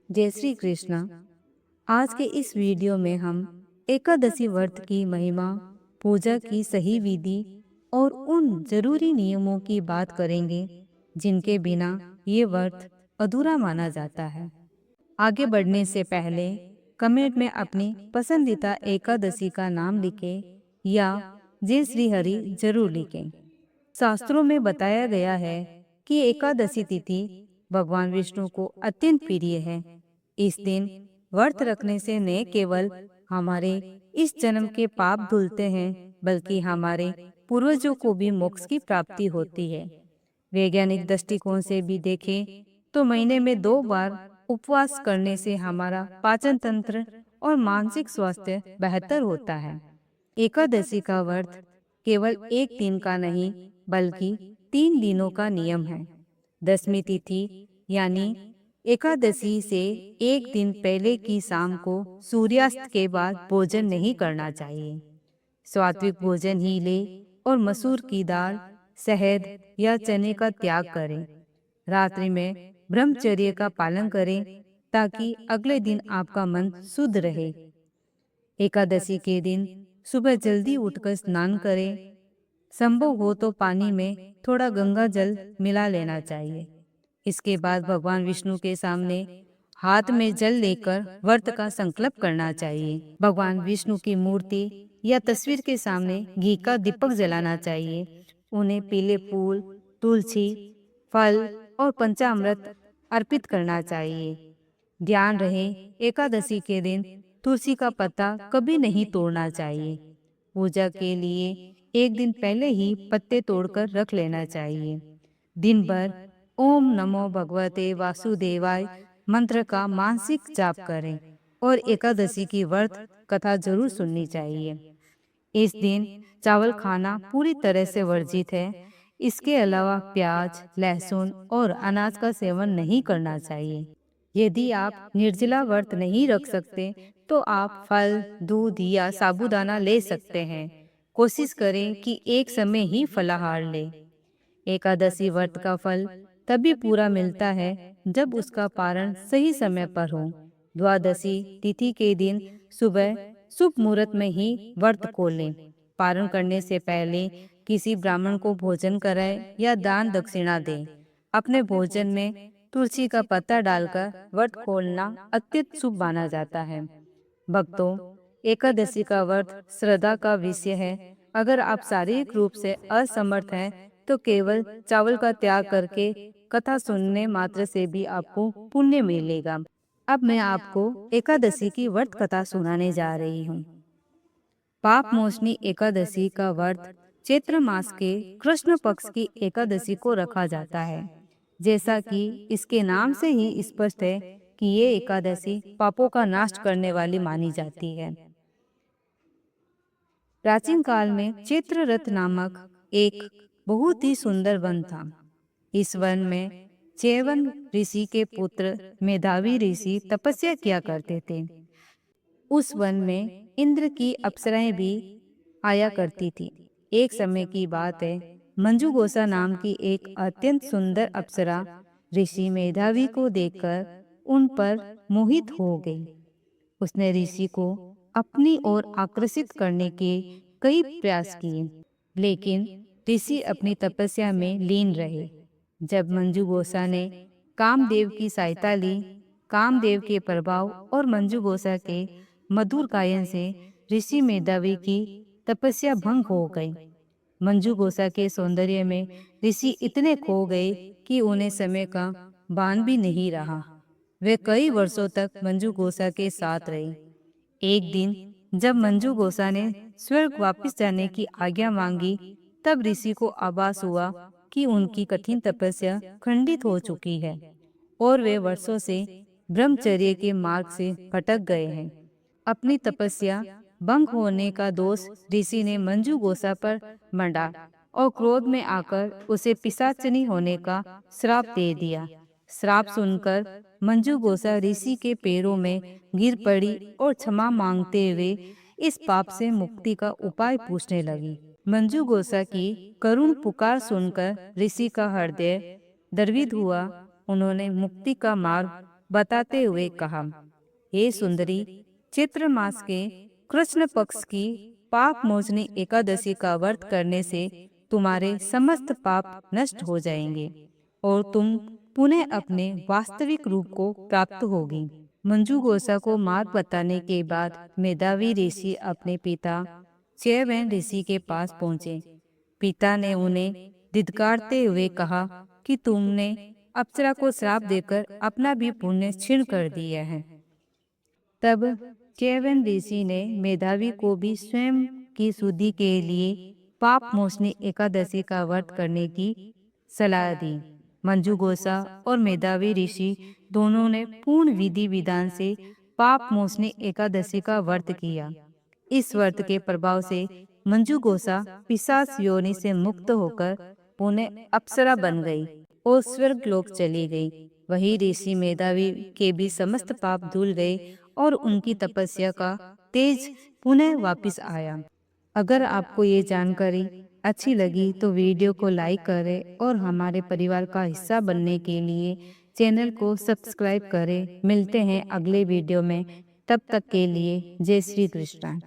जय श्री कृष्णा। आज के इस वीडियो में हम एकादशी व्रत की महिमा, पूजा की सही विधि और उन जरूरी नियमों की बात करेंगे जिनके बिना ये व्रत अधूरा माना जाता है। आगे बढ़ने से पहले कमेंट में अपनी पसंदीदा एकादशी का नाम लिखें या जय श्री हरि जरूर लिखें। शास्त्रों में बताया गया है कि एकादशी तिथि भगवान विष्णु को अत्यंत प्रिय है। इस दिन व्रत रखने से न केवल हमारे इस जन्म के पाप धुलते हैं, बल्कि हमारे पूर्वजों को भी मोक्ष की प्राप्ति होती है। वैज्ञानिक दृष्टिकोण से भी देखें तो महीने में 2 बार उपवास करने से हमारा पाचन तंत्र और मानसिक स्वास्थ्य बेहतर होता है। एकादशी का व्रत केवल एक दिन का नहीं, बल्कि 3 दिनों का नियम है। दसवीं तिथि यानी एकादशी से एक दिन पहले की शाम को सूर्यास्त के बाद भोजन नहीं करना चाहिए। सात्विक भोजन ही ले और मसूर की दाल, शहद या चने का त्याग करें। रात्रि में ब्रह्मचर्य का पालन करें ताकि अगले दिन आपका मन शुद्ध रहे। एकादशी के दिन सुबह जल्दी उठकर स्नान करें। संभव हो तो पानी में थोड़ा गंगा जल मिला लेना चाहिए। इसके बाद भगवान विष्णु के सामने हाथ में जल लेकर व्रत का संकल्प करना चाहिए। भगवान विष्णु की मूर्ति या तस्वीर के सामने घी का दीपक जलाना चाहिए। उन्हें पीले फूल, तुलसी, फल और पंचामृत अर्पित करना चाहिए। ध्यान रहे, एकादशी के दिन तुलसी का पत्ता कभी नहीं तोड़ना चाहिए। पूजा के लिए एक दिन पहले ही पत्ते तोड़कर रख लेना चाहिए। दिन भर ओम नमो भगवते वासुदेवाय मंत्र का मानसिक जाप करें और एकादशी की व्रत कथा जरूर सुननी चाहिए। इस दिन चावल खाना पूरी तरह से वर्जित है। इसके अलावा प्याज, लहसुन और अनाज का सेवन नहीं करना चाहिए। यदि आप निर्जला व्रत नहीं रख सकते तो आप फल, दूध या साबूदाना ले सकते हैं। कोशिश करें कि एक समय ही फलाहार लें। एकादशी व्रत का फल तभी पूरा मिलता है जब उसका पारण सही समय पर हो। द्वादशी तिथि के दिन सुबह शुभ मुहूर्त में ही व्रत खोलें। पारण करने से पहले किसी ब्राह्मण को भोजन कराएं या दान दक्षिणा दें। अपने भोजन में तुलसी का पत्ता डालकर व्रत खोलना अत्यंत शुभ माना जाता है। भक्तों, एकादशी का व्रत श्रद्धा का विषय है। अगर आप शारीरिक रूप से असमर्थ हैं तो केवल चावल का त्याग करके कथा सुनने मात्र से भी आपको पुण्य मिलेगा। अब मैं आपको एकादशी की व्रत कथा सुनाने जा रही हूँ। पाप मोचनी एकादशी का व्रत चैत्र मास के कृष्ण पक्ष की एकादशी को रखा जाता है। जैसा कि इसके नाम से ही स्पष्ट है कि ये एकादशी पापों का नाश करने वाली मानी जाती है। प्राचीन काल में चैत्ररथ नामक एक बहुत ही सुंदर वन था। इस वन में च्यवन ऋषि के पुत्र मेधावी ऋषि तपस्या किया करते थे। उस वन में इंद्र की अप्सराएं भी आया करती थी। एक समय की बात है, मंजुगोसा नाम की एक अत्यंत सुंदर अप्सरा ऋषि मेधावी को देखकर उन पर मोहित हो गई। उसने ऋषि को अपनी ओर आकर्षित करने के कई प्रयास किए, लेकिन ऋषि अपनी तपस्या में लीन रहे। जब मंजुगोसा ने कामदेव की सहायता ली, कामदेव के प्रभाव और मंजुगोसा के मधुर गायन से ऋषि मेधावी की तपस्या भंग हो गई। मंजुगोसा के सौंदर्य में ऋषि इतने खो गए कि उन्हें समय का भान भी नहीं रहा। वे कई वर्षों तक मंजुगोसा के साथ रहे। एक दिन जब मंजुगोसा ने स्वर्ग वापस जाने की आज्ञा मांगी, तब ऋषि को आभास हुआ कि उनकी कठिन तपस्या खंडित हो चुकी है और वे वर्षों से ब्रह्मचर्य के मार्ग से भटक गए हैं। अपनी तपस्या भंग होने का दोष ऋषि ने मंजुगोसा पर मंडा और क्रोध में आकर उसे पिशाचिनी होने का श्राप दे दिया। श्राप सुनकर मंजुगोसा ऋषि के पैरों में गिर पड़ी और क्षमा मांगते हुए इस पाप से मुक्ति का उपाय पूछने लगी। मंजुगोसा की करुण पुकार सुनकर ऋषि का हृदय द्रवित हुआ। उन्होंने मुक्ति का मार्ग बताते हुए कहा, हे सुंदरी, चित्र मास के कृष्ण पक्ष की पाप मोचनी एकादशी का व्रत करने से तुम्हारे समस्त पाप नष्ट हो जाएंगे और तुम पुनः अपने वास्तविक रूप को प्राप्त होगी। मंजू गोसा को मार्ग बताने के बाद मेधावी ऋषि अपने पिता च्यवैन ऋषि के पास पहुंचे। पिता ने उन्हें धिक्कारते हुए कहा कि तुमने अप्सरा को श्राप देकर अपना भी पुण्य क्षीण कर दिया है। तब च्यवैन ऋषि ने मेधावी को भी स्वयं की शुद्धि के लिए पाप मोचनी एकादशी का व्रत करने की सलाह दी। मंजू गोसा और मेधावी ऋषि दोनों ने पूर्ण विधि विधान से पाप मोचनी एकादशी का व्रत किया। इस व्रत के प्रभाव से मंजू गोसा पिशाच योनि से मुक्त होकर पुनः अप्सरा बन गई और स्वर्ग लोक चली गई। वही ऋषि मेधावी के भी समस्त पाप धुल गए और उनकी तपस्या का तेज पुनः वापस आया। अगर आपको ये जानकारी अच्छी लगी तो वीडियो को लाइक करें और हमारे परिवार का हिस्सा बनने के लिए चैनल को सब्सक्राइब करें। मिलते हैं अगले वीडियो में, तब तक के लिए जय श्री कृष्ण।